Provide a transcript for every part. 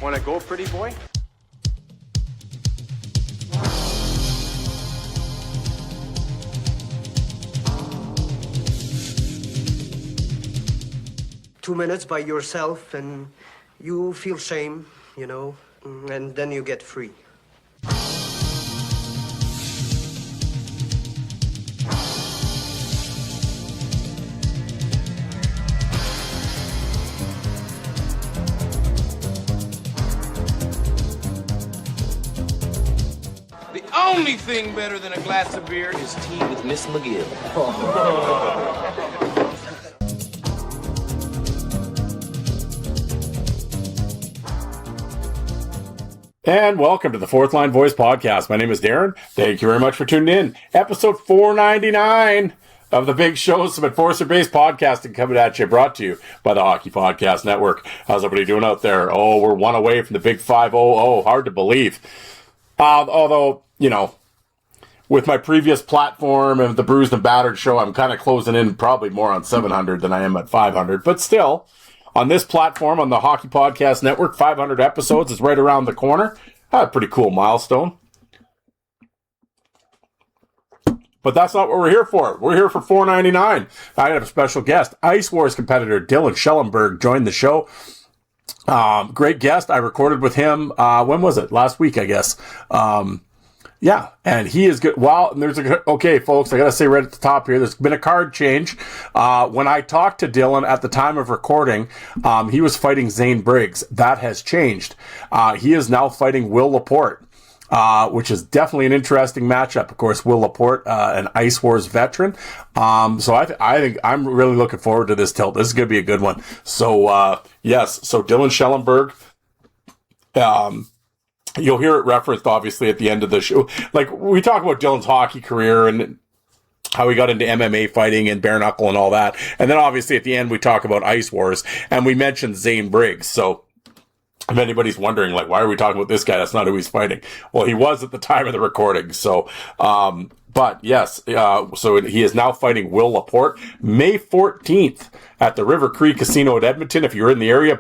Want to go, pretty boy? Two minutes by yourself and you feel shame, you know, and then you get free. The only thing better than a glass of beer is tea with Miss McGill. And welcome to the Fourth Line Voice Podcast. My name is Darren. Thank you very much for tuning in. Episode 499 of the Big Show, some Enforcer-based podcasting coming at you, brought to you by the Hockey Podcast Network. How's everybody doing out there? Oh, we're one away from the Big 500. Hard to believe. Although, you know, with my previous platform and the Bruised and Battered show, I'm kind of closing in probably more on 700 than I am at 500. But still, on this platform, on the Hockey Podcast Network, 500 episodes is right around the corner. A pretty cool milestone. But that's not what we're here for. We're here for 499. I have a special guest. Ice Wars competitor Dylan Schellenberg joined the show. Great guest. I recorded with him, when was it? Last week, I guess. Yeah, and he is good. Well, okay, folks, I got to say right at the top here, there's been a card change. When I talked to Dylan at the time of recording, he was fighting Zane Briggs. That has changed. He is now fighting Will Laporte, which is definitely an interesting matchup. Of course, Will Laporte, an Ice Wars veteran. So I think I'm really looking forward to this tilt. This is going to be a good one. So, yes, so Dylan Schellenberg, you'll hear it referenced, obviously, at the end of the show. Like, we talk about Dylan's hockey career and how he got into MMA fighting and bare knuckle and all that. And then, obviously, at the end, we talk about Ice Wars. And we mentioned Zane Briggs. So, if anybody's wondering, like, why are we talking about this guy? That's not who he's fighting. Well, he was at the time of the recording. So, but, yes. So, he is now fighting Will Laporte May 14th at the River Cree Casino at Edmonton. If you're in the area,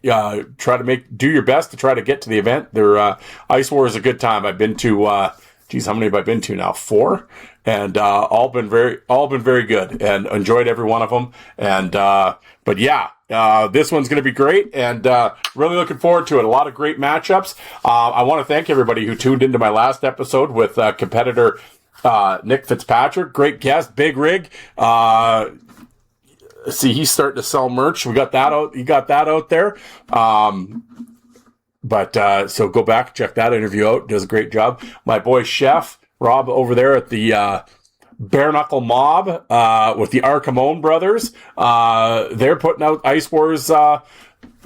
do your best to try to get to the event. Their Ice War is a good time. I've been to how many have I been to now? 4, and all been very good, and enjoyed every one of them. And but yeah, this one's going to be great, and really looking forward to it. A lot of great matchups. I want to thank everybody who tuned into my last episode with competitor Nick Fitzpatrick. Great guest, big rig. See, he's starting to sell merch. We got that out. You got that out there. So go back, check that interview out. Does a great job. My boy Chef Rob over there at the Bare Knuckle Mob with the Arcamone brothers. They're putting out Ice Wars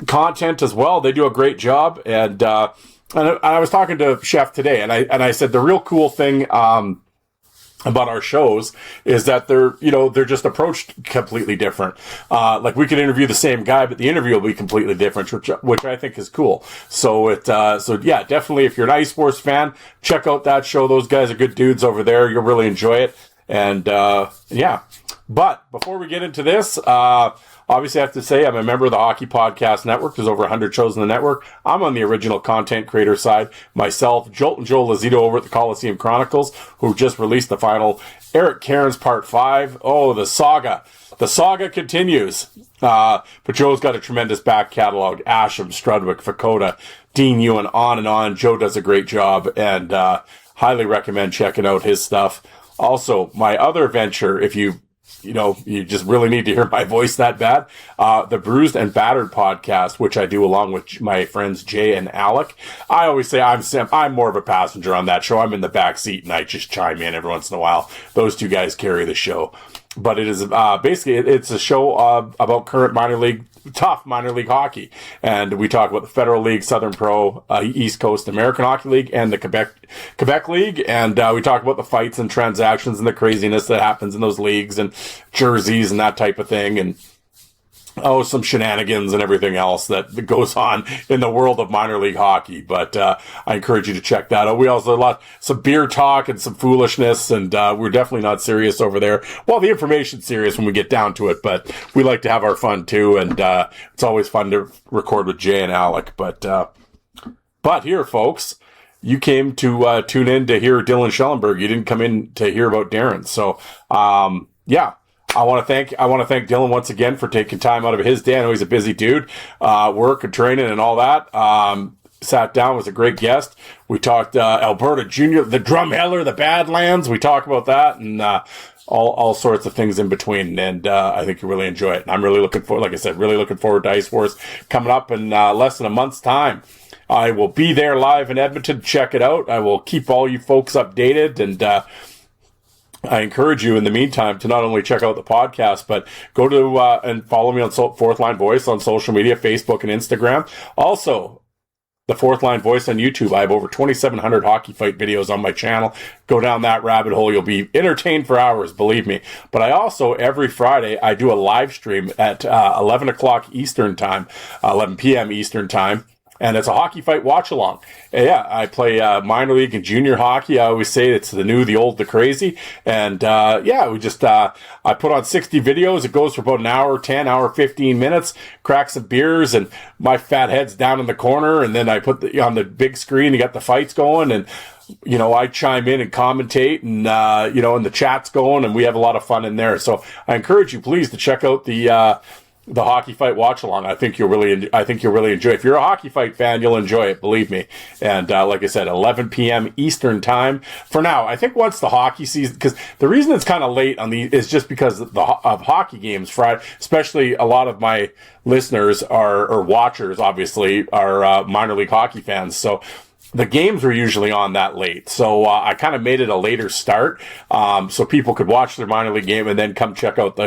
content as well. They do a great job. And I was talking to Chef today, and I said the real cool thing about our shows is that they're just approached completely different. Like, we could interview the same guy, but the interview will be completely different, which I think is cool. So yeah, definitely, if you're an Ice Wars fan, check out that show. Those guys are good dudes over there. You'll really enjoy it. And, yeah. But before we get into this, obviously I have to say I'm a member of the Hockey Podcast Network. There's over 100 shows in the network. I'm on the original content creator side. Myself, Jolt and Joel Lazito over at the Coliseum Chronicles, who just released the final Eric Cairns Part 5. Oh, the saga. The saga continues. But Joe's got a tremendous back catalog. Asham, Strudwick, Fakota, Dean Ewan, on and on. Joe does a great job, and highly recommend checking out his stuff. Also, my other venture, if you just really need to hear my voice that bad. The Bruised and Battered podcast, which I do along with my friends Jay and Alec. I always say I'm more of a passenger on that show. I'm in the back seat and I just chime in every once in a while. Those two guys carry the show. But it is basically it's a show about current tough minor league hockey, and we talk about the Federal League, Southern Pro, East Coast American Hockey League, and the Quebec League, and we talk about the fights and transactions and the craziness that happens in those leagues and jerseys and that type of thing, and some shenanigans and everything else that goes on in the world of minor league hockey. But I encourage you to check that out. We also have some beer talk and some foolishness, and we're definitely not serious over there. Well, the information's serious when we get down to it, but we like to have our fun too, and it's always fun to record with Jay and Alec. But But here, folks, you came to tune in to hear Dylan Schellenberg. You didn't come in to hear about Darren. So, yeah. I want to thank Dylan once again for taking time out of his day. I know he's a busy dude, work and training and all that. Sat down, was a great guest. We talked Alberta Junior, the Drumheller, the Badlands. We talked about that and all sorts of things in between. And I think you really enjoy it. And I'm really looking forward, like I said, really looking forward to Ice Wars coming up in less than a month's time. I will be there live in Edmonton. Check it out. I will keep all you folks updated, and I encourage you in the meantime to not only check out the podcast, but go to and follow me on Fourth Line Voice on social media, Facebook and Instagram. Also, the Fourth Line Voice on YouTube. I have over 2,700 hockey fight videos on my channel. Go down that rabbit hole. You'll be entertained for hours, believe me. But I also, every Friday, I do a live stream at 11 o'clock Eastern time, 11 p.m. Eastern time. And it's a hockey fight watch along. Yeah, I play minor league and junior hockey. I always say it's the new, the old, the crazy. And yeah, we just I put on 60 videos. It goes for about an hour, 10 hour, 15 minutes. Crack some beers, and my fat head's down in the corner. And then I put on the big screen. You got the fights going, and I chime in and commentate, and and the chat's going, and we have a lot of fun in there. So I encourage you, please, to check out the hockey fight watch along. I think you'll really enjoy it. If you're a hockey fight fan, you'll enjoy it, believe me. And like I said, 11 p.m. Eastern time. For now, I think once the hockey season, because the reason it's kind of late on is just because of hockey games. Friday, especially a lot of my listeners or watchers, obviously, are minor league hockey fans. So the games were usually on that late. So I kind of made it a later start so people could watch their minor league game and then come check out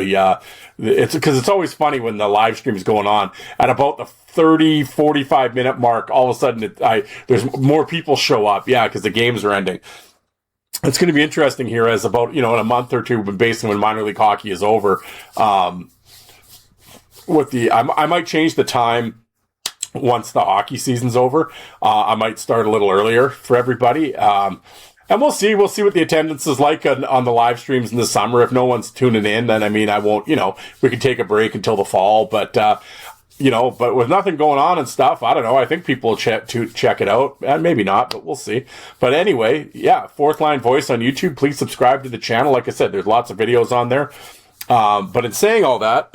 it's because it's always funny when the live stream is going on at about the 30, 45 minute mark. All of a sudden, there's more people show up. Yeah, because the games are ending. It's going to be interesting here as about, in a month or two, basically when minor league hockey is over. I might change the time once the hockey season's over. I might start a little earlier for everybody. And we'll see what the attendance is like on the live streams in the summer. If no one's tuning in, then I won't, we can take a break until the fall, but but with nothing going on and stuff, I don't know. I think people will check it out, and maybe not, but we'll see. But anyway, yeah, Fourth Line Voice on YouTube. Please subscribe to the channel. Like I said, there's lots of videos on there. But in saying all that,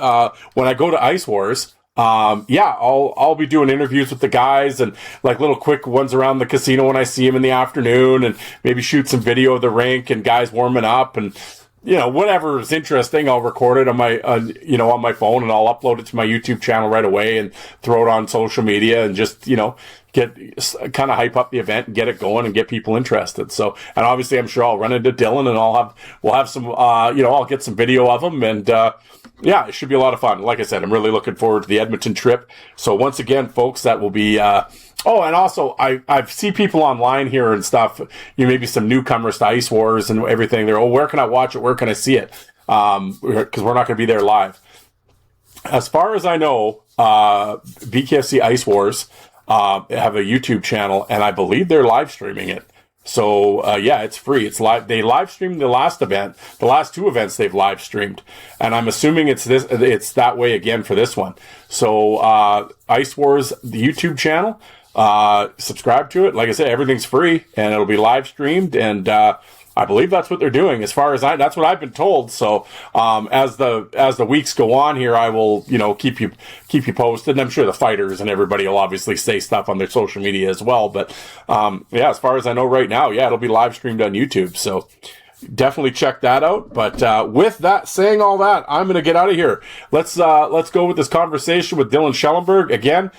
when I go to Ice Wars, I'll be doing interviews with the guys and like little quick ones around the casino when I see them in the afternoon, and maybe shoot some video of the rink and guys warming up, and whatever is interesting, I'll record it on my on my phone, and I'll upload it to my YouTube channel right away and throw it on social media, and just get kind of hype up the event and get it going and get people interested. So, and obviously I'm sure I'll run into Dylan, and we'll have some I'll get some video of him, and yeah, it should be a lot of fun. Like I said, I'm really looking forward to the Edmonton trip. So once again, folks, that will be and also I see people online here and stuff, maybe some newcomers to Ice Wars and everything. They're, where can I watch it? Where can I see it? Because we're not going to be there live. As far as I know, BKFC Ice Wars have a YouTube channel, and I believe they're live streaming it. So, yeah, it's free. It's live. They live streamed the last event. The last two events they've live streamed. And I'm assuming it's that way again for this one. So, Ice Wars, the YouTube channel, subscribe to it. Like I said, everything's free, and it'll be live streamed, and I believe that's what they're doing. As far as that's what I've been told. So, as the weeks go on here, I will, keep you posted. And I'm sure the fighters and everybody will obviously say stuff on their social media as well. But, yeah, as far as I know right now, yeah, it'll be live streamed on YouTube. So definitely check that out. But, with that, saying all that, I'm going to get out of here. Let's go with this conversation with Dylan Schellenberg again.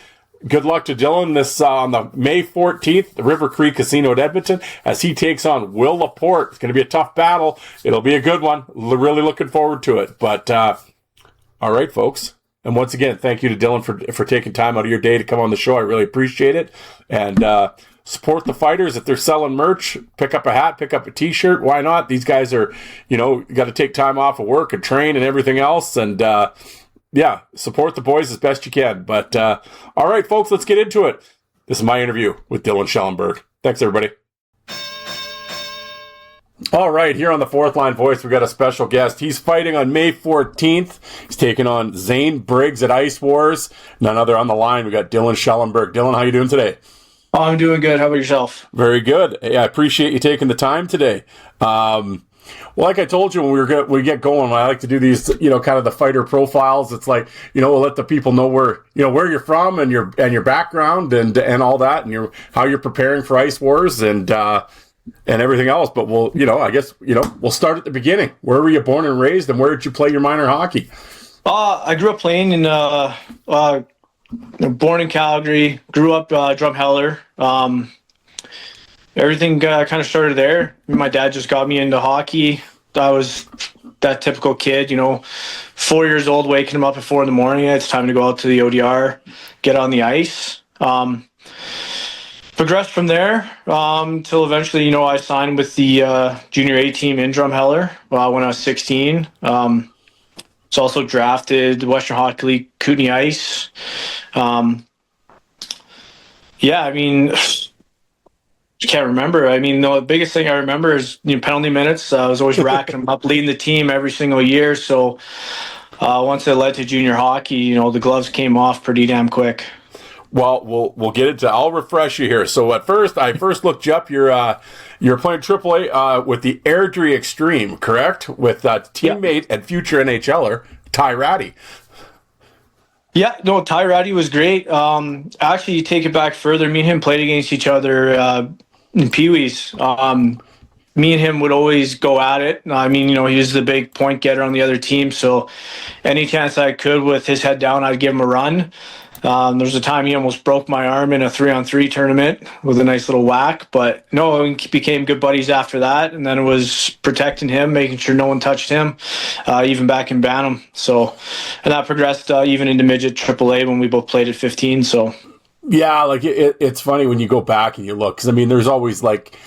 Good luck to Dylan on the May 14th, the River Creek Casino at Edmonton, as he takes on Will Laporte. It's going to be a tough battle. It'll be a good one. Really looking forward to it. But, all right, folks. And once again, thank you to Dylan for taking time out of your day to come on the show. I really appreciate it. And, support the fighters. If they're selling merch, pick up a hat, pick up a t-shirt. Why not? These guys are, you got to take time off of work and train and everything else. And, yeah, support the boys as best you can. But, all right, folks, let's get into it. This is my interview with Dylan Schellenberg. Thanks, everybody. All right, here on the Fourth Line Voice, we got a special guest. He's fighting on May 14th. He's taking on Zane Briggs at Ice Wars. None other on the line. We got Dylan Schellenberg. Dylan, how you doing today? Oh, I'm doing good. How about yourself? Very good. Hey, I appreciate you taking the time today. Well, like I told you when we get going, I like to do these, kind of the fighter profiles. It's like, we'll let the people know where you're from and your background and all that, and how you're preparing for ice wars and everything else. But we'll start at the beginning. Where were you born and raised, and where did you play your minor hockey? I grew up playing in born in Calgary, grew up Drumheller. Everything kind of started there. My dad just got me into hockey. I was that typical kid, 4 years old, waking him up at 4 a.m. It's time to go out to the ODR, get on the ice. Progressed from there till eventually, I signed with the junior A team in Drumheller when I was 16. Was also drafted the Western Hockey League Kootenay Ice. I can't remember. The biggest thing I remember is penalty minutes. I was always racking them up, leading the team every single year. So once it led to junior hockey, the gloves came off pretty damn quick. Well, we'll get into. I'll refresh you here. So at first, I looked you up. You're playing AAA with the Airdrie Extreme, correct? With teammate and future NHLer Ty Ratty. Yeah, no, Ty Ratty was great. Actually, you take it back further. Me and him played against each other in Pee-wees. Me and him would always go at it. He was the big point getter on the other team. So any chance I could with his head down, I'd give him a run. There was a time he almost broke my arm in a 3-on-3 tournament with a nice little whack. But no, we became good buddies after that. And then it was protecting him, making sure no one touched him, even back in Bantam. So, and that progressed even into midget AAA when we both played at 15. So, yeah, like it's funny when you go back and you look, because there's always like,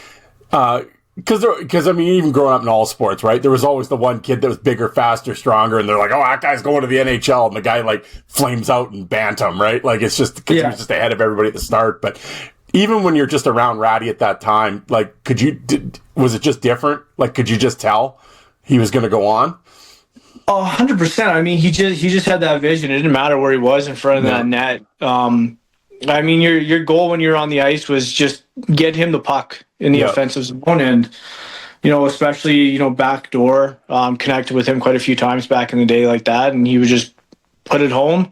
because even growing up in all sports, right? There was always the one kid that was bigger, faster, stronger, and they're like, "Oh, that guy's going to the NHL," and the guy like flames out in Bantam, right? Like it's just because he was just ahead of everybody at the start. But even when you're just around Ratty at that time, like, was it just different? Like, could you just tell he was going to go on? 100%. He just had that vision. It didn't matter where he was in front of that net. Your goal when you're on the ice was just get him the puck in the offensive zone, and especially backdoor. Connected with him quite a few times back in the day like that, and he would just put it home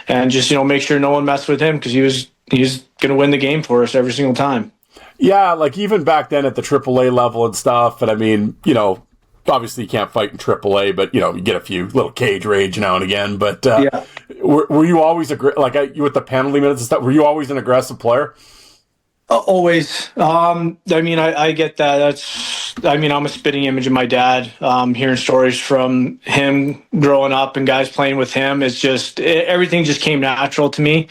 and just make sure no one messed with him because he was going to win the game for us every single time. Yeah, like even back then at the AAA level and stuff, and obviously you can't fight in AAA, but you get a few little cage rage now and again. But were you always with the penalty minutes and stuff? Were you always an aggressive player? Always. I get that. I'm a spitting image of my dad. Hearing stories from him growing up and guys playing with him, it's just everything just came natural to me.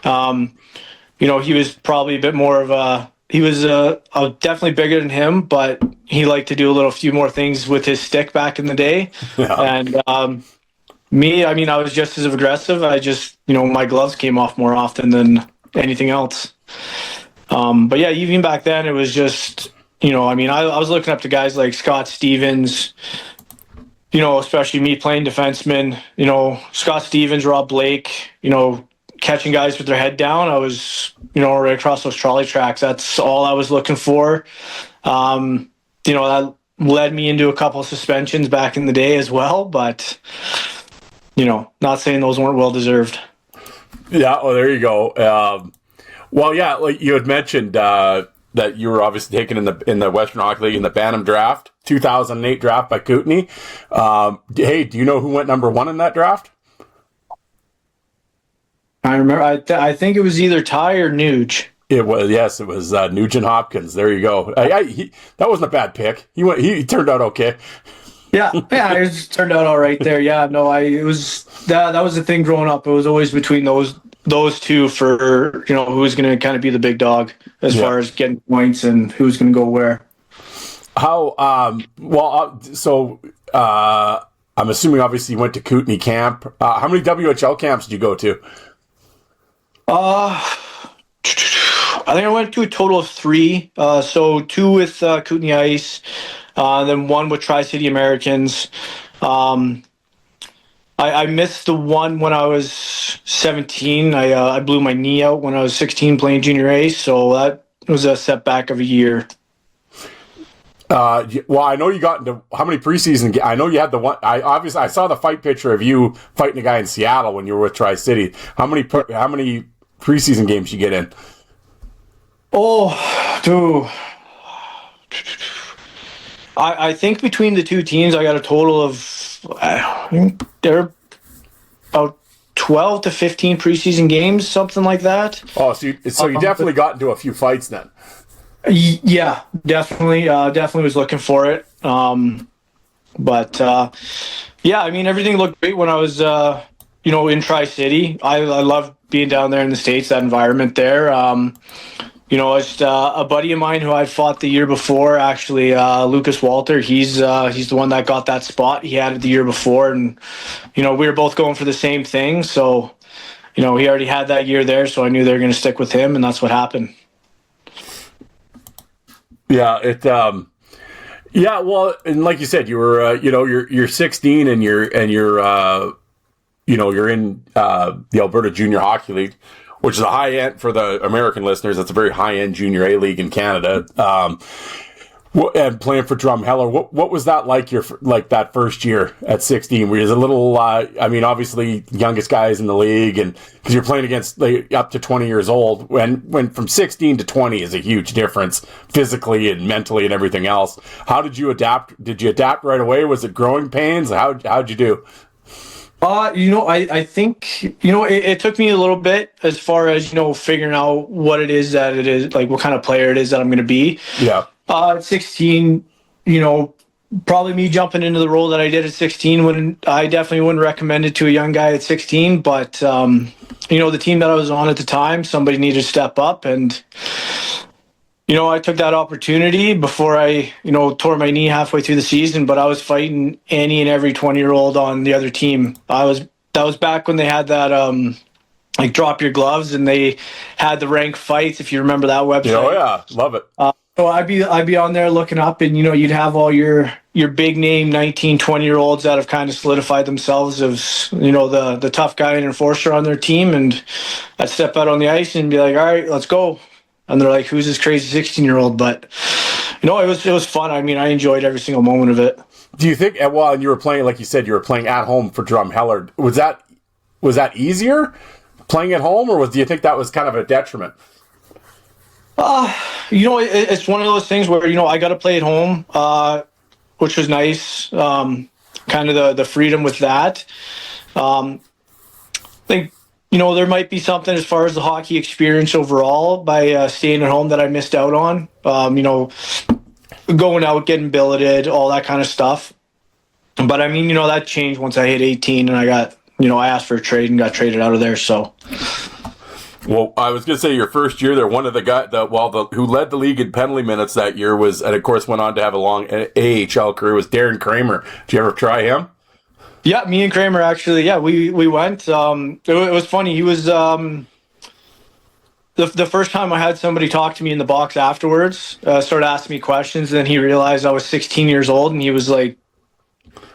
He was probably a bit more of he was definitely bigger than him, but he liked to do a few more things with his stick back in the day. Yeah. And me, I was just as aggressive. I just, my gloves came off more often than anything else. But yeah, even back then, it was just, I was looking up to guys like Scott Stevens, especially me playing defenseman, Scott Stevens, Rob Blake, catching guys with their head down. I was, right across those trolley tracks. That's all I was looking for. That led me into a couple of suspensions back in the day as well, but, not saying those weren't well-deserved. Yeah, well, there you go. Well, yeah, like you had mentioned that you were obviously taken in the Western Hockey League in the Bantam draft, 2008 draft by Kootenay. Hey, do you know who went number 1 in that draft? I remember. I think it was either Ty or Nuge. It was Nugent Hopkins. There you go. That wasn't a bad pick. He turned out okay. Yeah, it turned out all right there. Yeah, no, it was that was the thing growing up. It was always between those two for who was going to kind of be the big dog as far as getting points and who's going to go where. How I'm assuming obviously you went to Kootenay camp. How many WHL camps did you go to? I think I went to a total of 3. So 2 with Kootenay Ice, then 1 with Tri-City Americans. I I missed the one when I was 17. I blew my knee out when I was 16 playing junior A, so that was a setback of a year. Well, I know you got into how many preseason. I know you had the one. I saw the fight picture of you fighting a guy in Seattle when you were with Tri-City. How many preseason games you get in? Oh, dude. I think between the two teams, I got a total of, I think they're about 12 to 15 preseason games, something like that. Oh, so you definitely got into a few fights then. Yeah, definitely. Definitely was looking for it. But yeah, I mean, everything looked great when I was, in Tri-City. I loved being down there in the States, that environment there. It's a buddy of mine who I fought the year before, actually, Lucas Walter. He's the one that got that spot. He had it the year before, and we were both going for the same thing. So, he already had that year there, so I knew they were going to stick with him, and that's what happened. Yeah, yeah. Well, and like you said, you were, you're 16 and you're in the Alberta Junior Hockey League, which is a high end for the American listeners. That's a very high end junior A league in Canada. And playing for Drumheller, what was that like? That first year at 16, where you're a little, obviously youngest guys in the league, and because you're playing against up to 20 years old. When from 16 to 20 is a huge difference physically and mentally and everything else. How did you adapt? Did you adapt right away? Was it growing pains? How'd you do? I think, it took me a little bit as far as, figuring out what it is, like what kind of player it is that I'm going to be. Yeah. At 16, probably me jumping into the role that I did at 16, I definitely wouldn't recommend it to a young guy at 16, but, the team that I was on at the time, somebody needed to step up, and, I took that opportunity before I, tore my knee halfway through the season, but I was fighting any and every 20-year-old on the other team. That was back when they had that, drop your gloves, and they had the rank fights, if you remember that website. Oh yeah, love it. So I'd be on there looking up, and you'd have all your big name 19, 20-year-olds that have kind of solidified themselves as the tough guy and enforcer on their team, and I'd step out on the ice and be like, all right, let's go. And they're like, who's this crazy 16-year-old? But it was fun. I mean, I enjoyed every single moment of it. Do you think, and you were playing, like you said, you were playing at home for Drumheller. Was that easier playing at home, or do you think that was kind of a detriment? It's one of those things where, I got to play at home, which was nice. Kind of the freedom with that. I think, there might be something as far as the hockey experience overall by staying at home that I missed out on. Going out, getting billeted, all that kind of stuff. But I mean, that changed once I hit 18 and I got, I asked for a trade and got traded out of there. So. Well, I was going to say your first year there, one of the guys who led the league in penalty minutes that year and of course went on to have a long AHL career, was Darren Kramer. Did you ever try him? Yeah, me and Kramer actually. Yeah, we went. It was funny. He was the first time I had somebody talk to me in the box afterwards. Started asking me questions, and then he realized I was 16 years old, and he was like,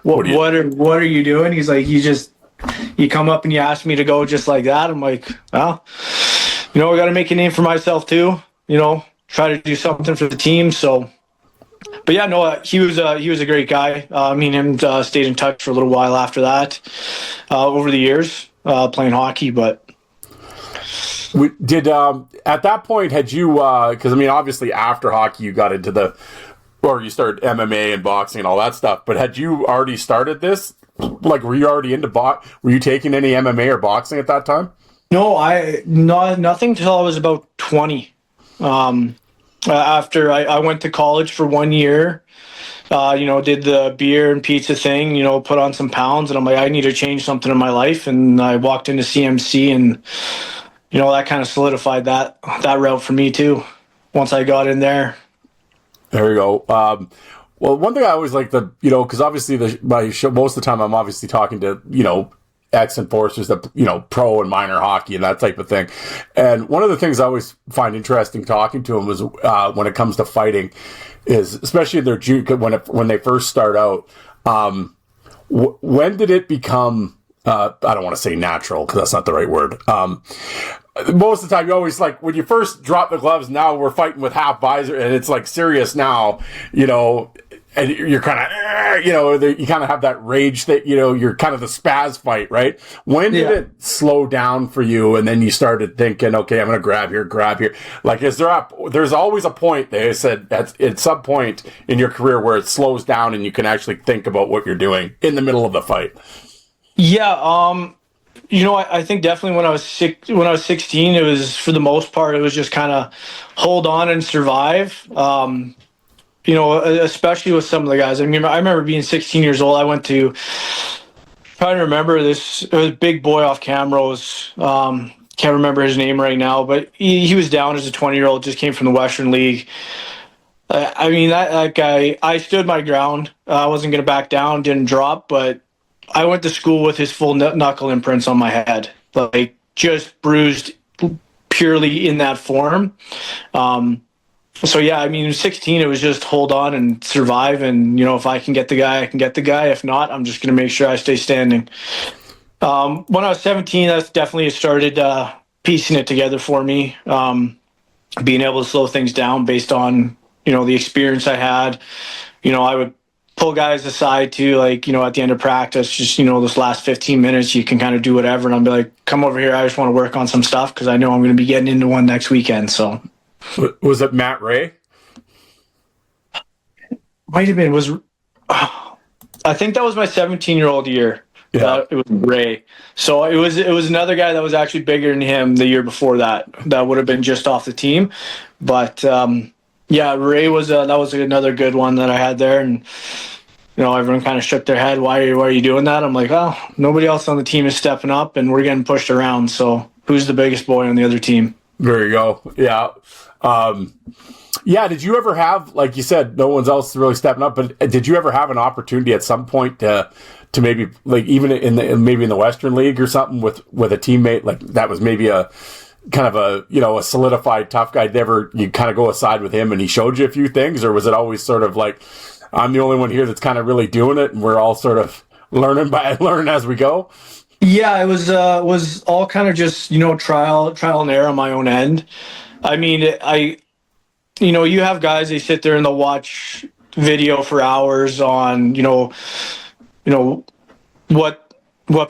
"What are you doing?" He's like, "You come up and you ask me to go just like that." I'm like, "Well, I got to make a name for myself too. Try to do something for the team." So, but yeah, no, he was a great guy. Me and him stayed in touch for a little while after that, over the years playing hockey. But at that point had you? Because obviously after hockey you got into you started MMA and boxing and all that stuff. But had you already started this? Like, were you already into were you taking any MMA or boxing at that time? No, nothing till I was about 20. After I went to college for 1 year, did the beer and pizza thing, put on some pounds, and I'm like, I need to change something in my life. And I walked into CMC, and, that kind of solidified that route for me too, once I got in there. There you go. Well, one thing I always like because obviously my show, most of the time I'm obviously talking to, ex-enforcers that, pro and minor hockey and that type of thing. And one of the things I always find interesting talking to them was when it comes to fighting is, especially their when they first start out, when did it become I don't want to say natural because that's not the right word. Most of the time, you always like when you first drop the gloves. Now we're fighting with half visor, and it's like serious now, and you're kind of, you kind of have that rage that, you're kind of the spaz fight, right? When did it slow down for you? And then you started thinking, okay, I'm going to grab here. Like, there's always a point, they said, at some point in your career where it slows down and you can actually think about what you're doing in the middle of the fight. Yeah. I think definitely when I was 16, it was, for the most part, it was just kind of hold on and survive. Especially with some of the guys. I remember being 16 years old. I went to, trying to remember this, it was a big boy off Camrose. Can't remember his name right now, but he was down as a 20-year-old, just came from the Western League. That guy, I stood my ground. I wasn't going to back down, didn't drop, but I went to school with his full knuckle imprints on my head, like just bruised purely in that form. 16, it was just hold on and survive. And, if I can get the guy, I can get the guy. If not, I'm just going to make sure I stay standing. When I was 17, that's definitely started piecing it together for me. Being able to slow things down based on, the experience I had. I would pull guys aside too, like, at the end of practice, just, those last 15 minutes, you can kind of do whatever. And I'll be like, come over here. I just want to work on some stuff because I know I'm going to be getting into one next weekend. So. Was it Matt Ray? Might have been. I think that was my 17-year-old year. Yeah. It was Ray. So it was another guy that was actually bigger than him the year before that. That would have been just off the team. But Ray was that was another good one that I had there, and everyone kind of shook their head. Why are you doing that? I'm like, oh, nobody else on the team is stepping up, and we're getting pushed around. So who's the biggest boy on the other team? There you go. Yeah. Did you ever have, like you said, no one's else really stepping up, but did you ever have an opportunity at some point to maybe, like, even in the Western League or something with a teammate, like that was maybe a kind of a solidified tough guy? You kind of go aside with him and he showed you a few things, or was it always sort of like, I'm the only one here that's kind of really doing it and we're all sort of learning as we go? Yeah, it was all kind of just, trial and error on my own end. You have guys, they sit there and they'll watch video for hours on, what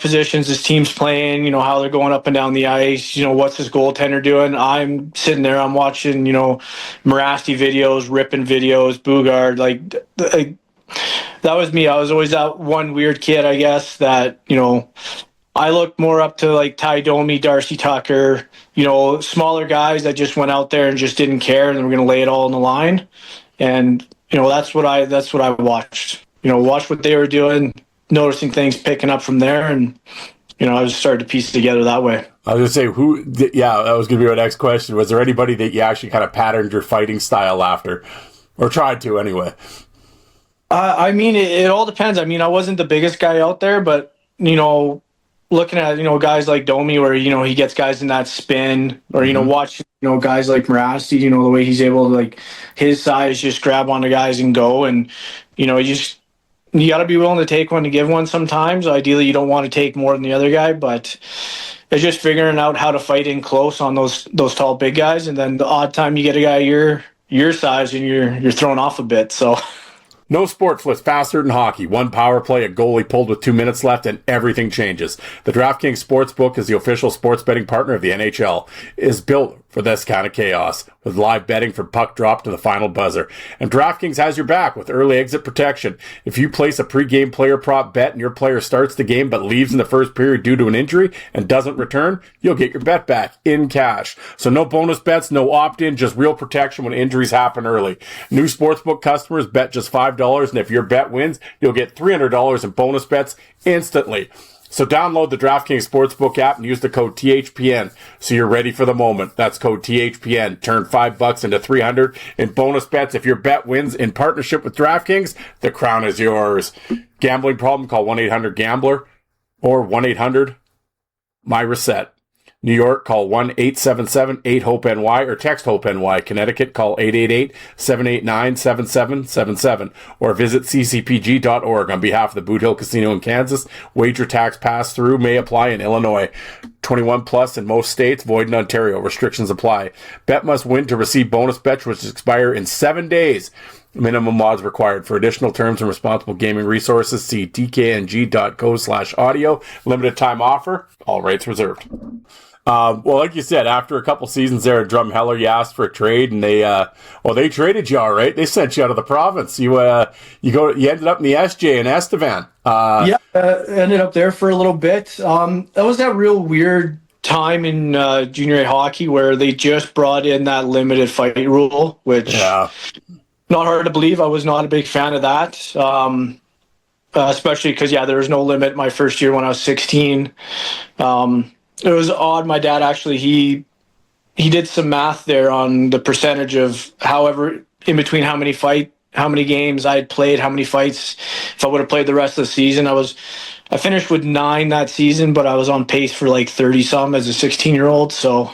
positions this team's playing, how they're going up and down the ice, what's this goaltender doing. I'm sitting there, I'm watching, Morasti videos, ripping videos, Bugard, like that was me. I was always that one weird kid, I guess, that, I looked more up to like Ty Domi, Darcy Tucker, smaller guys that just went out there and just didn't care and they were going to lay it all on the line. And, that's what I watched, watch what they were doing, noticing things, picking up from there. And, I just started to piece it together that way. I was going to say, that was going to be my next question. Was there anybody that you actually kind of patterned your fighting style after, or tried to anyway? It all depends. I wasn't the biggest guy out there, but, looking at, guys like Domi where, he gets guys in that spin, or, watch, guys like Morasti, the way he's able to, like, his size, just grab onto guys and go. And, you got to be willing to take one to give one sometimes. Ideally, you don't want to take more than the other guy, but it's just figuring out how to fight in close on those tall, big guys. And then the odd time you get a guy your size and you're thrown off a bit. So... No sport flips faster than hockey. One power play, a goalie pulled with 2 minutes left, and everything changes. The DraftKings Sportsbook is the official sports betting partner of the NHL. It is built for this kind of chaos, with live betting from puck drop to the final buzzer. And DraftKings has your back with early exit protection. If you place a pregame player prop bet and your player starts the game but leaves in the first period due to an injury and doesn't return, you'll get your bet back in cash. So no bonus bets, no opt-in, just real protection when injuries happen early. New Sportsbook customers bet just $5, and if your bet wins, you'll get $300 in bonus bets instantly. So download the DraftKings Sportsbook app and use the code THPN so you're ready for the moment. That's code THPN. Turn $5 into $300 in bonus bets. If your bet wins in partnership with DraftKings, the crown is yours. Gambling problem? Call 1-800-GAMBLER or 1-800-MY-RESET. New York, call 1-877-8-HOPE-NY or text HOPE-NY. Connecticut, call 888-789-7777 or visit ccpg.org. On behalf of the Boot Hill Casino in Kansas, wager tax pass-through may apply in Illinois. 21 plus in most states, void in Ontario. Restrictions apply. Bet must win to receive bonus bets, which expire in 7 days. Minimum odds required. For additional terms and responsible gaming resources, see tkng.co/audio. Limited time offer. All rights reserved. Well, like you said, after a couple seasons there at Drumheller, you asked for a trade, and they traded you, all right. They sent you out of the province. You ended up in the SJ in Estevan. Ended up there for a little bit. That was that real weird time in junior A hockey where they just brought in that limited fight rule, which not hard to believe. I was not a big fan of that, especially because there was no limit my first year when I was 16. It was odd. My dad actually he did some math there on the percentage of however in between how many games I had played, how many fights. If I would have played the rest of the season, I finished with 9 that season, but I was on pace for like 30 some as a 16-year-old. So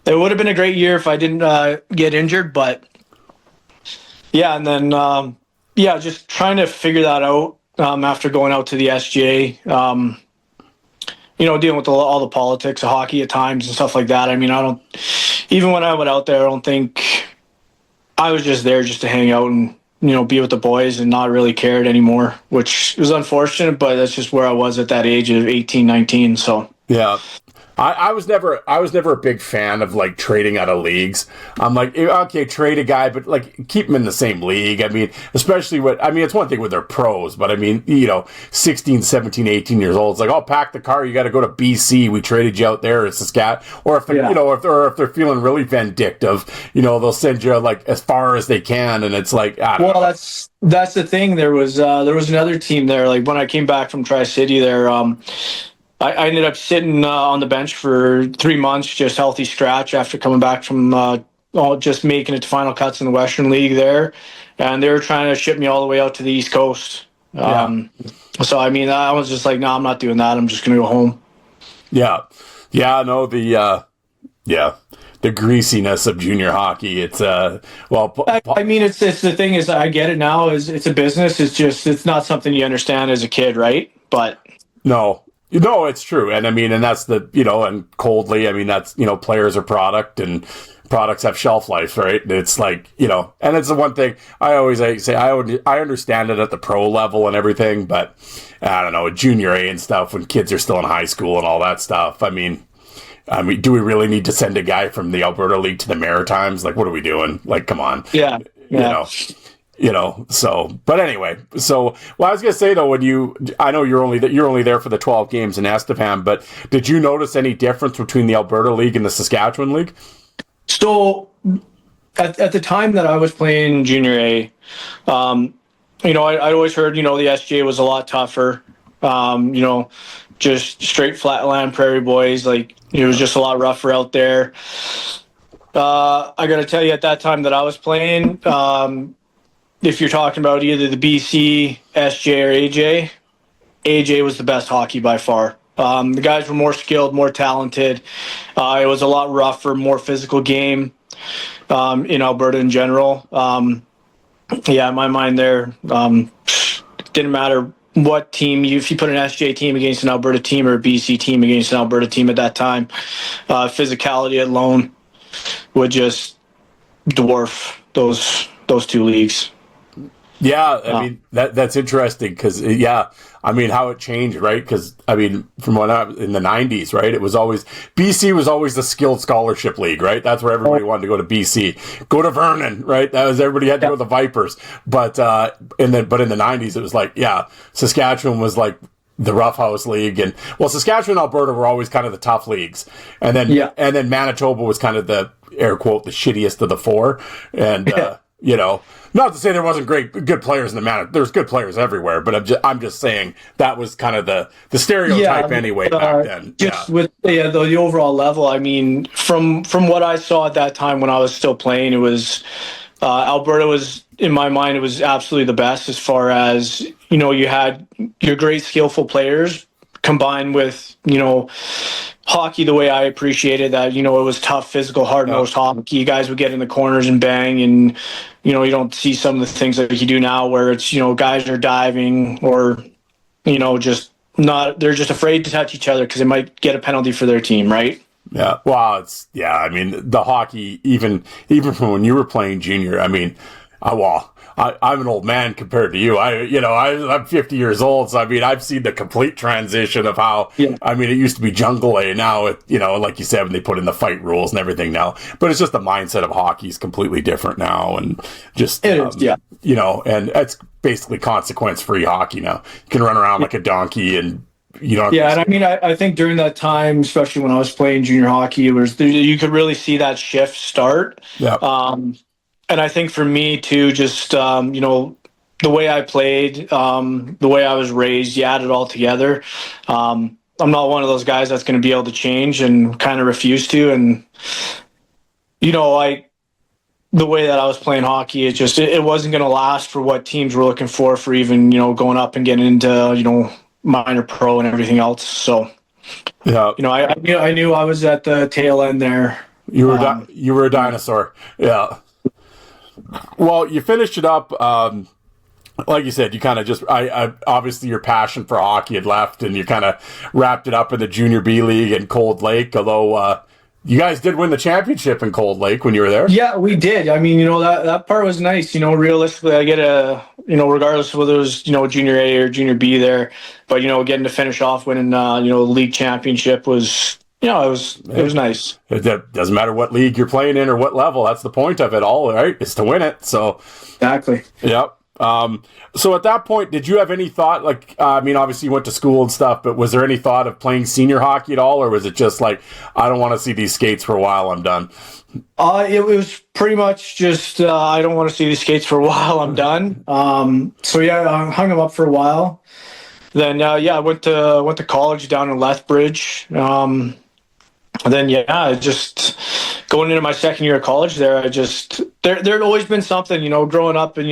it would have been a great year if I didn't get injured. But and then just trying to figure that out after going out to the SJ. Dealing with all the politics of hockey at times and stuff like that. I mean, even when I went out there, I don't think I was just there just to hang out and, be with the boys and not really cared anymore, which was unfortunate, but that's just where I was at that age of 18, 19. So, yeah. I was never a big fan of like trading out of leagues. I'm like, okay, trade a guy, but like keep him in the same league. I mean, especially it's one thing with their pros, but I mean, 16, 17, 18 years old. It's like, oh, pack the car. You got to go to BC. We traded you out there at Saskatchewan. Or if they're, if they're feeling really vindictive, they'll send you like as far as they can. And it's like, I don't know. That's the thing. There was another team there. Like when I came back from Tri-City there, I ended up sitting on the bench for 3 months, just healthy scratch after coming back from just making it to final cuts in the Western League there. And they were trying to ship me all the way out to the East Coast. So, I mean, I was just like, no, I'm not doing that. I'm just going to go home. Yeah. Yeah, no, the greasiness of junior hockey. It's, I mean, it's the thing is, I get it now, is it's a business. It's not something you understand as a kid, right? But No, it's true. And I mean, and that's and coldly, I mean, that's, players are product and products have shelf life, right? It's like, and it's the one thing I always say, I understand it at the pro level and everything, but I don't know, junior A and stuff when kids are still in high school and all that stuff. I mean, do we really need to send a guy from the Alberta League to the Maritimes? Like, what are we doing? Like, come on. Yeah. But anyway, I was going to say though, I know you're only there for the 12 games in Estevan, but did you notice any difference between the Alberta League and the Saskatchewan League? So at the time that I was playing junior A, I'd always heard, the SJ was a lot tougher, just straight flatland prairie boys. Like it was just a lot rougher out there. I got to tell you at that time that I was playing, if you're talking about either the BC, SJ, or AJ was the best hockey by far. The guys were more skilled, more talented. It was a lot rougher, more physical game in Alberta in general. In my mind there, didn't matter what team, if you put an SJ team against an Alberta team or a BC team against an Alberta team at that time, physicality alone would just dwarf those two leagues. Yeah, I mean, that's interesting because, I mean, how it changed, right? Because, I mean, from when I was in the 90s, right, BC was always the skilled scholarship league, right? That's where everybody wanted to go to BC. Go to Vernon, right? Everybody had to go to the Vipers. But in the 90s, it was like, Saskatchewan was like the roughhouse league. And, Saskatchewan and Alberta were always kind of the tough leagues. And then Manitoba was kind of the, air quote, the shittiest of the four. And, not to say there wasn't good players in the there's good players everywhere, but I'm just saying that was kind of the stereotype anyway back then. Just with the overall level, I mean, from what I saw at that time when I was still playing, it was Alberta was, in my mind, it was absolutely the best as far as, you had your great skillful players combined with, hockey the way I appreciated that, it was tough, physical, hard-nosed hockey. You guys would get in the corners and bang, and, you don't see some of the things that you do now where it's, guys are diving or, just not, they're just afraid to touch each other because they might get a penalty for their team, right? Yeah. Well, I mean, the hockey, even from when you were playing junior, I mean, I'm an old man compared to you. I'm 50 years old, so I mean, I've seen the complete transition of how. Yeah. I mean, it used to be jungle A, now it, like you said, when they put in the fight rules and everything now. But it's just the mindset of hockey is completely different now, and just and it's basically consequence-free hockey now. You can run around like a donkey, and and I mean, I think during that time, especially when I was playing junior hockey, you could really see that shift start. Yeah. And I think for me too, just the way I played, the way I was raised, you add it all together. I'm not one of those guys that's going to be able to change and kind of refuse to. And the way that I was playing hockey, it wasn't going to last for what teams were looking for even going up and getting into minor pro and everything else. So I knew I was at the tail end there. You were a dinosaur. Yeah. Well, you finished it up. Like you said, you kind of just, obviously your passion for hockey had left, and you kind of wrapped it up in the Junior B League in Cold Lake, although you guys did win the championship in Cold Lake when you were there. Yeah, we did. I mean, that part was nice. Realistically, I get regardless of whether it was, Junior A or Junior B there, but, getting to finish off winning, the league championship was, it was nice. It doesn't matter what league you're playing in or what level. That's the point of it all, right? Is to win it. So exactly. Yep. So at that point, did you have any thought, obviously you went to school and stuff, but was there any thought of playing senior hockey at all? Or was it just like, I don't want to see these skates for a while, I'm done? It was pretty much just, I don't want to see these skates for a while, I'm done. I hung them up for a while. Then, I went to college down in Lethbridge. And then, just going into my second year of college there, there'd always been something, growing up and,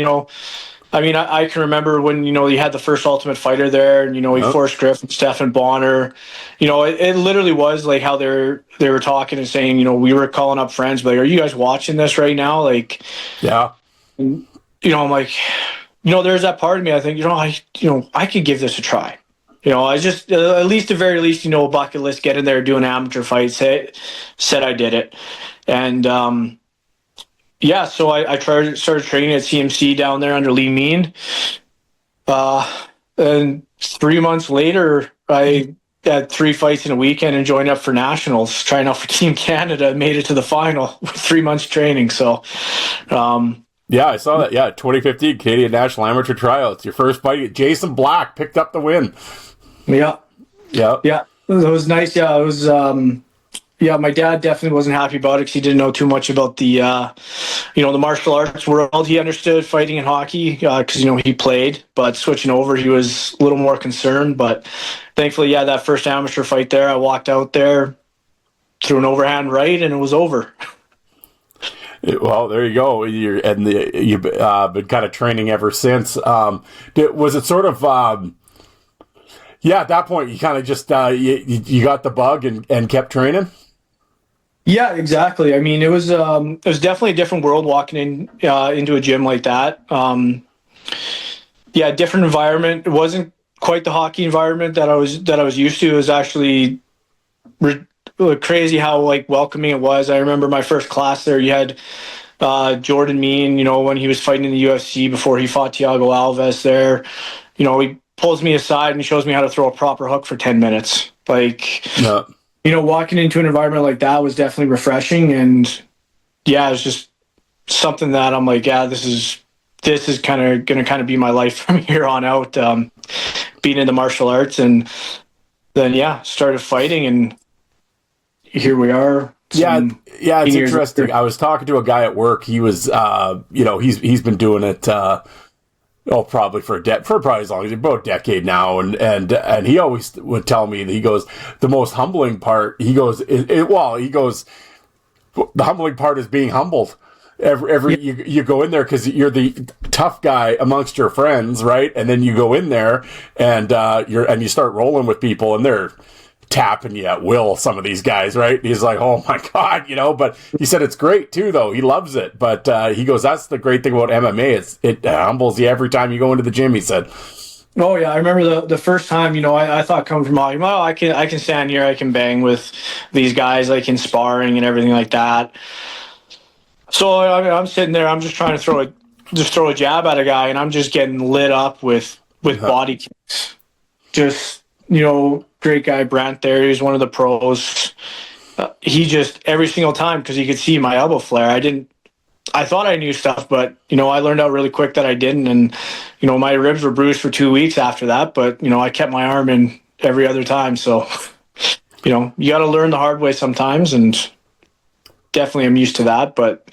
I can remember when, you had the first Ultimate Fighter there and, we forced Griff and Stefan Bonner. It literally was like how they were talking and saying, we were calling up friends, like, are you guys watching this right now? Like, yeah. I'm like, there's that part of me, I think, I could give this a try. I just, at least the very least, bucket list, get in there, do an amateur fight, said I did it. And, so I started training at CMC down there under Lee Mean. And 3 months later, I had 3 fights in a weekend and joined up for nationals, trying out for Team Canada, made it to the final with 3 months training. So, yeah, I saw that. Yeah, 2015 Canadian National Amateur Tryouts. Your first fight, Jason Black picked up the win. Yeah. Yeah. Yeah. It was nice. Yeah. It was, my dad definitely wasn't happy about it because he didn't know too much about the, the martial arts world. He understood fighting and hockey because, he played, but switching over, he was a little more concerned. But thankfully, that first amateur fight there, I walked out there, threw an overhand right, and it was over. Well, there you go. You've been kind of training ever since. Was it sort of... at that point, you kind of just you got the bug and kept training. Yeah, exactly. I mean, it was definitely a different world walking into a gym like that. Different environment. It wasn't quite the hockey environment that I was used to. It was actually crazy how welcoming it was. I remember my first class there. You had Jordan Mean, when he was fighting in the UFC before he fought Thiago Alves there. He pulls me aside and he shows me how to throw a proper hook for 10 minutes. Walking into an environment like that was definitely refreshing. And it was just something that I'm like, this is kind of going to be my life from here on out, being into martial arts. And then, started fighting, and here we are. It's interesting. Later. I was talking to a guy at work. He was, he's been doing it, probably for probably as long as about a decade now, and he always would tell me that he goes, the most humbling part. He goes, the humbling part is being humbled. you go in there because you're the tough guy amongst your friends, right? And then you go in there and you start rolling with people, and they're tapping you at will. Some of these guys, right? He's like, oh my god, But he said it's great too, though. He loves it. But he goes, that's the great thing about MMA. It humbles you every time you go into the gym. He said. Oh yeah, I remember the first time. I thought coming from hockey, well, I can stand here, I can bang with these guys, like in sparring and everything like that. So I'm sitting there, I'm just trying to throw a jab at a guy, and I'm just getting lit up with body kicks. Just great guy Brant there. He's one of the pros. He just every single time, because he could see my elbow flare. I thought I knew stuff, but I learned out really quick that I didn't, and my ribs were bruised for 2 weeks after that. But I kept my arm in every other time. So you got to learn the hard way sometimes, and definitely I'm used to that. But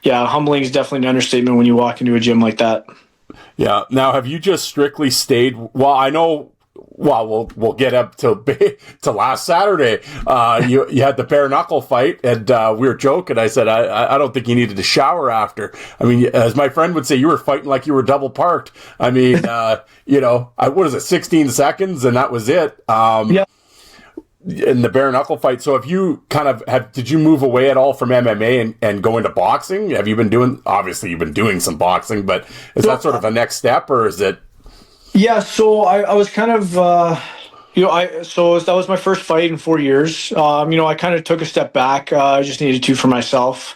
yeah, humbling is definitely an understatement when you walk into a gym like that. Yeah. Now, have you just strictly stayed? Well, I know. Well, we'll get up to last Saturday. You had the bare knuckle fight, and we were joking. I said, I don't think you needed to shower after. I mean, as my friend would say, you were fighting like you were double parked. I mean, what is it, 16 seconds, and that was it. Yeah. In the bare knuckle fight. So, have you did you move away at all from MMA and go into boxing? Have you been doing? Obviously, you've been doing some boxing, but is that sort of a next step, or is it? Yeah, so I was kind of, so that was my first fight in 4 years. I kind of took a step back. I just needed to for myself.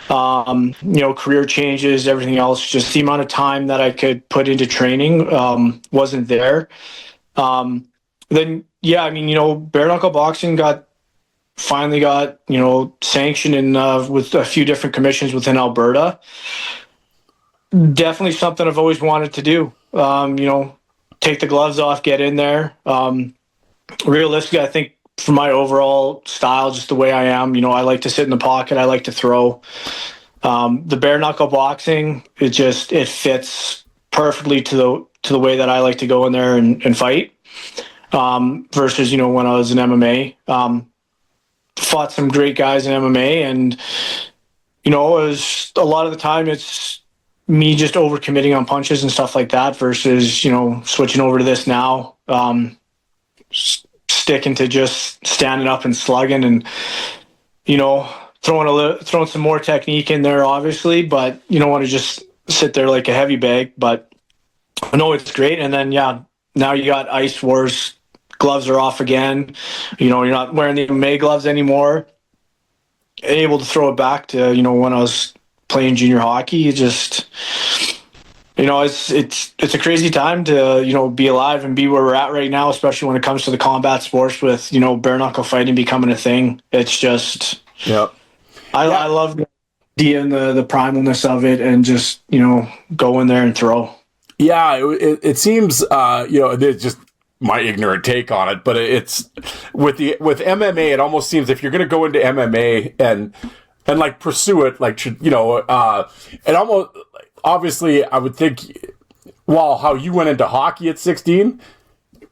Career changes, everything else. Just the amount of time that I could put into training wasn't there. Then, yeah, bare knuckle boxing finally got sanctioned with a few different commissions within Alberta. Definitely something I've always wanted to do. Take the gloves off, get in there. Realistically, I think for my overall style, just the way I am, I like to sit in the pocket. I like to throw. The bare knuckle boxing, it fits perfectly to the way that I like to go in there and fight. Versus, when I was in MMA, fought some great guys in MMA, and, it was a lot of the time it's me just overcommitting on punches and stuff like that versus, switching over to this now, sticking to just standing up and slugging and, throwing some more technique in there, obviously, but you don't want to just sit there like a heavy bag. But no, it's great. And then, yeah, now you got Ice Wars. Gloves are off again. You're not wearing the MMA gloves anymore. Able to throw it back to, when I was playing junior hockey. It's a crazy time to, be alive and be where we're at right now, especially when it comes to the combat sports with, bare knuckle fighting becoming a thing. It's just, I love the idea and the primalness of it, and just, go in there and throw. Yeah, it seems, there's just my ignorant take on it, but it's with MMA, it almost seems if you're going to go into MMA and like pursue it, like, it almost, obviously I would think, well, how you went into hockey at 16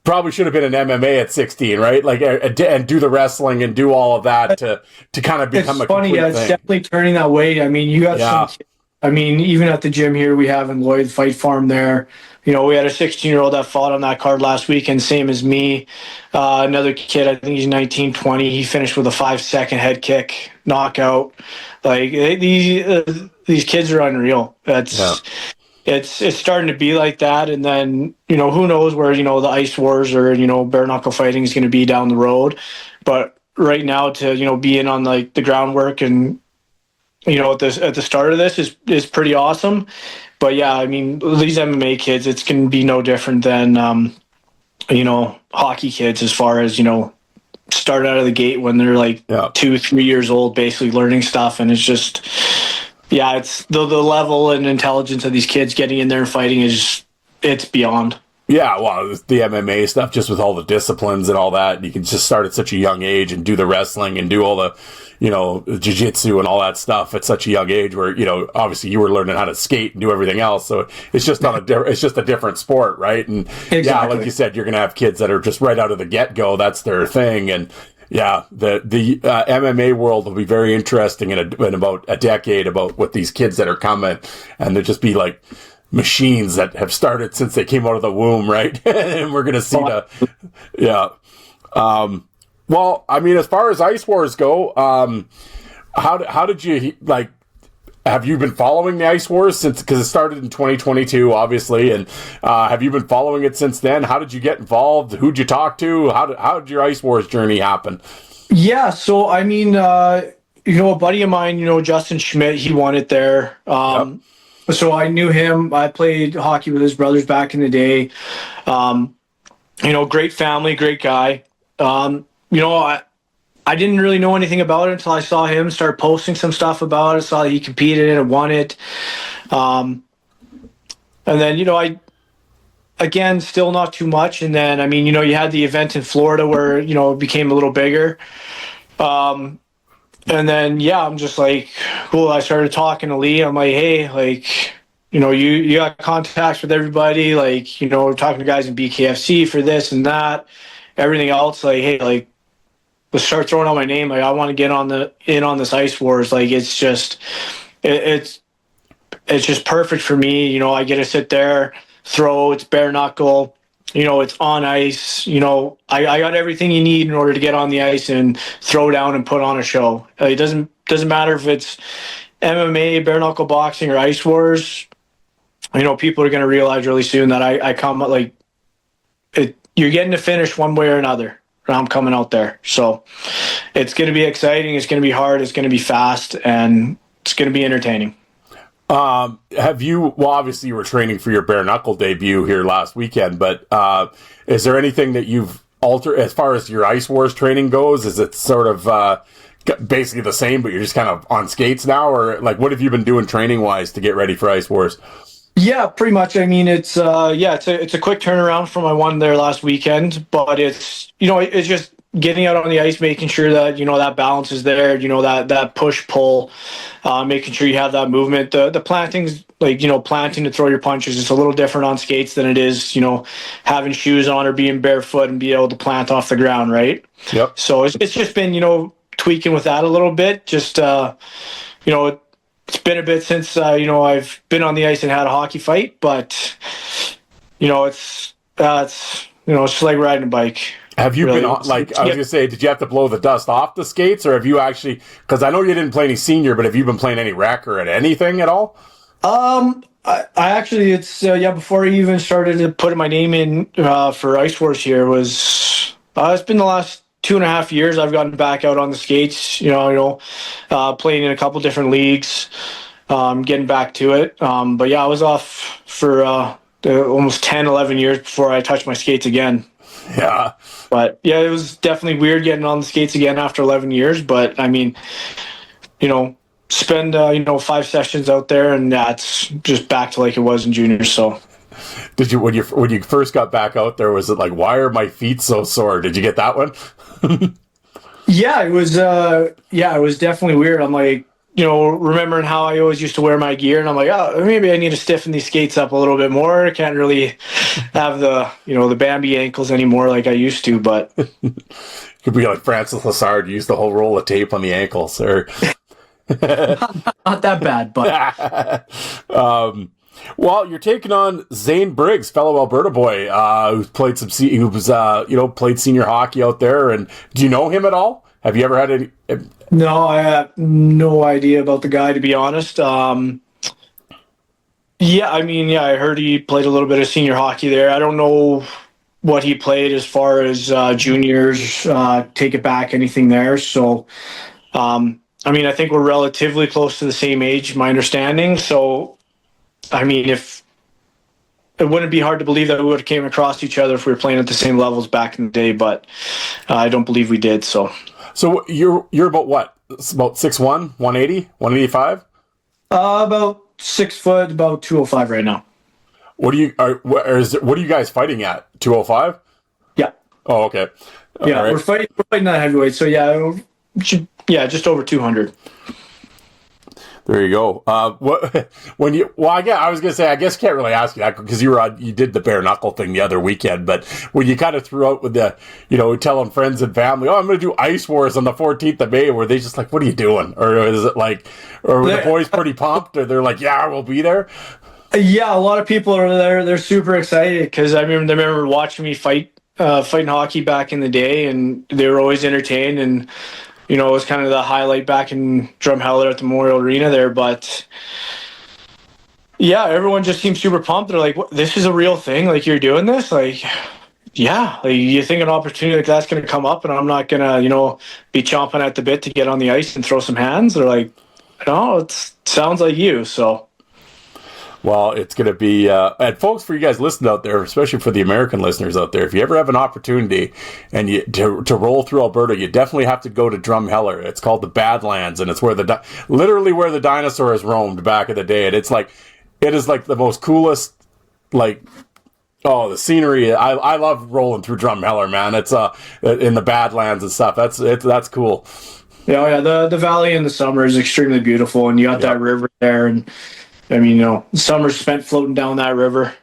probably should have been an MMA at 16, right? Like, and do the wrestling and do all of that to kind of become a complete thing. It's definitely turning that way. You got some, even at the gym here we have in Lloyd Fight Farm there, we had a 16-year-old that fought on that card last weekend, same as me. Another kid, I think he's 19, 20. He finished with a 5-second head kick knockout. Like, these kids are unreal. It's starting to be like that. And then, who knows where, the Ice Wars or, bare knuckle fighting is going to be down the road. But right now to, be in on like the groundwork and, at the start of this is pretty awesome. But yeah, these MMA kids, it's going to be no different than, hockey kids as far as, start out of the gate when they're like 2-3 years old, basically learning stuff. And it's just, it's the level and intelligence of these kids getting in there and fighting it's beyond. Yeah, well, the MMA stuff, just with all the disciplines and all that, you can just start at such a young age and do the wrestling and do all the, jiu-jitsu and all that stuff at such a young age where, obviously you were learning how to skate and do everything else. So it's just it's just a different sport, right? And exactly. Yeah, like you said, you're going to have kids that are just right out of the get-go. That's their thing. And Yeah, the MMA world will be very interesting in about a decade about what these kids that are coming, and they'll just be like machines that have started since they came out of the womb, right? And we're gonna see yeah. Well, I mean, as far as Ice Wars go, how did you like? Have you been following the Ice Wars since? Because it started in 2022, obviously, and have you been following it since then? How did you get involved? Who'd you talk to? How did your Ice Wars journey happen? Yeah, so I mean, a buddy of mine, Justin Schmidt, he won it there. Yep. So I knew him. I played hockey with his brothers back in the day. Great family, great guy. I didn't really know anything about it until I saw him start posting some stuff about it. Saw that he competed in it and won it. And then, again, still not too much. And then, I mean, you had the event in Florida where, it became a little bigger. And then, I'm just like, cool. I started talking to Lee. I'm like, hey, like, you got contacts with everybody. Like, talking to guys in BKFC for this and that, everything else. Like, hey, like, let's start throwing out my name. Like, I want to get in on this Ice Wars. Like, it's just perfect for me. I get to sit there, throw. It's bare knuckle. It's on ice. I got everything you need in order to get on the ice and throw down and put on a show. It doesn't matter if it's MMA, bare knuckle boxing, or Ice Wars. People are going to realize really soon that I come like it. You're getting to finish one way or another. I'm coming out there. So it's going to be exciting. It's going to be hard. It's going to be fast, and it's going to be entertaining. Obviously you were training for your bare knuckle debut here last weekend, but is there anything that you've altered as far as your Ice Wars training goes? Is it sort of basically the same, but you're just kind of on skates now? Or like, what have you been doing training wise to get ready for Ice Wars? Yeah, pretty much. I mean, it's a quick turnaround from my one there last weekend, but it's it's just getting out on the ice, making sure that that balance is there, that push pull, making sure you have that movement. The planting's like planting to throw your punches. It's a little different on skates than it is having shoes on or being barefoot and be able to plant off the ground, right? Yep. So it's just been tweaking with that a little bit, just It's been a bit since I've been on the ice and had a hockey fight, but it's just like riding a bike. Have you been on, like, I was gonna say, did you have to blow the dust off the skates, or have you actually? Because I know you didn't play any senior, but have you been playing any rec or at anything at all? I actually, it's before I even started to put my name in for Ice Wars here it's been the last 2.5 years I've gotten back out on the skates, playing in a couple different leagues, getting back to it. But I was off for almost 10, 11 years before I touched my skates again. Yeah. But it was definitely weird getting on the skates again after 11 years. But I mean, spend 5 sessions out there and that's just back to like it was in juniors. So. Did you when you first got back out there? Was it like, why are my feet so sore? Did you get that one? Yeah, it was. It was definitely weird. I'm like, remembering how I always used to wear my gear, and I'm like, oh, maybe I need to stiffen these skates up a little bit more. I can't really have the Bambi ankles anymore like I used to. But could be like Francis Lassard, use the whole roll of tape on the ankles, or not that bad, but. Well, you're taking on Zane Briggs, fellow Alberta boy, who's played played senior hockey out there. And do you know him at all? Have you ever had any? No, I have no idea about the guy, to be honest. I heard he played a little bit of senior hockey there. I don't know what he played as far as juniors, take it back, anything there. So, I think we're relatively close to the same age, my understanding. So, if it wouldn't be hard to believe that we would have came across each other if we were playing at the same levels back in the day, but I don't believe we did. So you're about what? About 6'1", 180, 185? About 6 foot, about 205 right now. What are you guys fighting at? 205? Yeah. Oh, okay. Yeah, right. We're fighting that heavyweight. So just over 200. There you go. I was gonna say, I guess can't really ask you that because you did the bare knuckle thing the other weekend, but when you kind of threw out with the, telling friends and family, oh, I'm gonna do Ice Wars on the 14th of May, were they just like, what are you doing? Or is it like, or were the boys pretty pumped, or they're like, yeah, we'll be there? Yeah, a lot of people are there. They're super excited because they remember watching me fighting hockey back in the day, and they were always entertained, and it was kind of the highlight back in Drumheller at the Memorial Arena there. But yeah, everyone just seems super pumped. They're like, this is a real thing? Like, you're doing this? Like, yeah. Like, you think an opportunity like that's going to come up and I'm not going to, be chomping at the bit to get on the ice and throw some hands? They're like, no, it sounds like you. So. Well, it's going to be, and folks, for you guys listening out there, especially for the American listeners out there, if you ever have an opportunity and to roll through Alberta, you definitely have to go to Drumheller. It's called the Badlands, and it's where literally where the dinosaurs roamed back in the day. And it is like the most coolest, like, the scenery. I love rolling through Drumheller, man. It's in the Badlands and stuff. That's cool. Yeah, the valley in the summer is extremely beautiful, and you got that river there, and I mean, summer's spent floating down that river.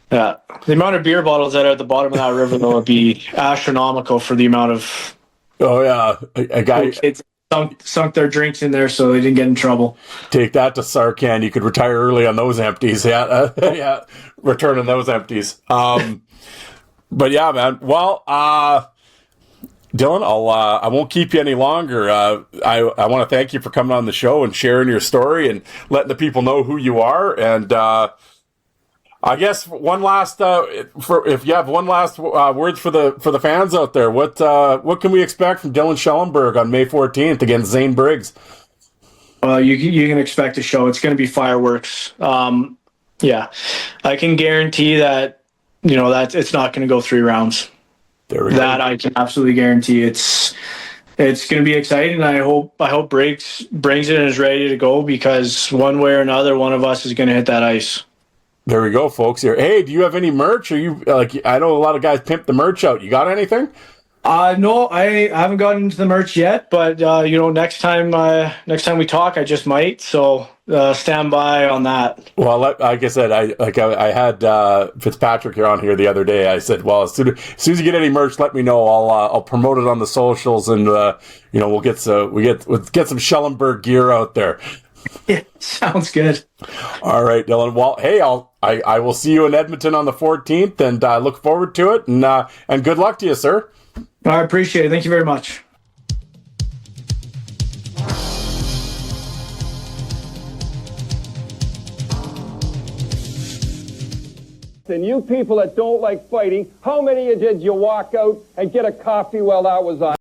Yeah. The amount of beer bottles that are at the bottom of that river, though, would be astronomical for the amount of... Oh, yeah. A guy... Kids sunk their drinks in there so they didn't get in trouble. Take that to Sarcan. You could retire early on those empties. Yeah. Yeah. Returning those empties. But yeah, man. Well, Dylan, I won't keep you any longer. I want to thank you for coming on the show and sharing your story and letting the people know who you are. And I guess one last, if you have one last words for the fans out there, what can we expect from Dylan Schellenberg on May 14th against Zane Briggs? You can expect a show. It's going to be fireworks. Yeah, I can guarantee that that it's not going to go 3 rounds. That I can absolutely guarantee. It's going to be exciting. I hope Briggs brings it and is ready to go, because one way or another, one of us is going to hit that ice. There we go, folks. Here, hey, do you have any merch? Are you I know a lot of guys pimp the merch out. You got anything? No, I haven't gotten into the merch yet, but next time we talk, I just might. So stand by on that. Well, like I said, I had Fitzpatrick here on here the other day. I said, well, as soon as you get any merch, let me know. I'll promote it on the socials, and we'll get some Schellenberg gear out there. Yeah, sounds good. All right, Dylan. Well, hey, I will see you in Edmonton on the 14th, and I look forward to it. And good luck to you, sir. I appreciate it. Thank you very much. And you people that don't like fighting, how many of you did you walk out and get a coffee while that was on?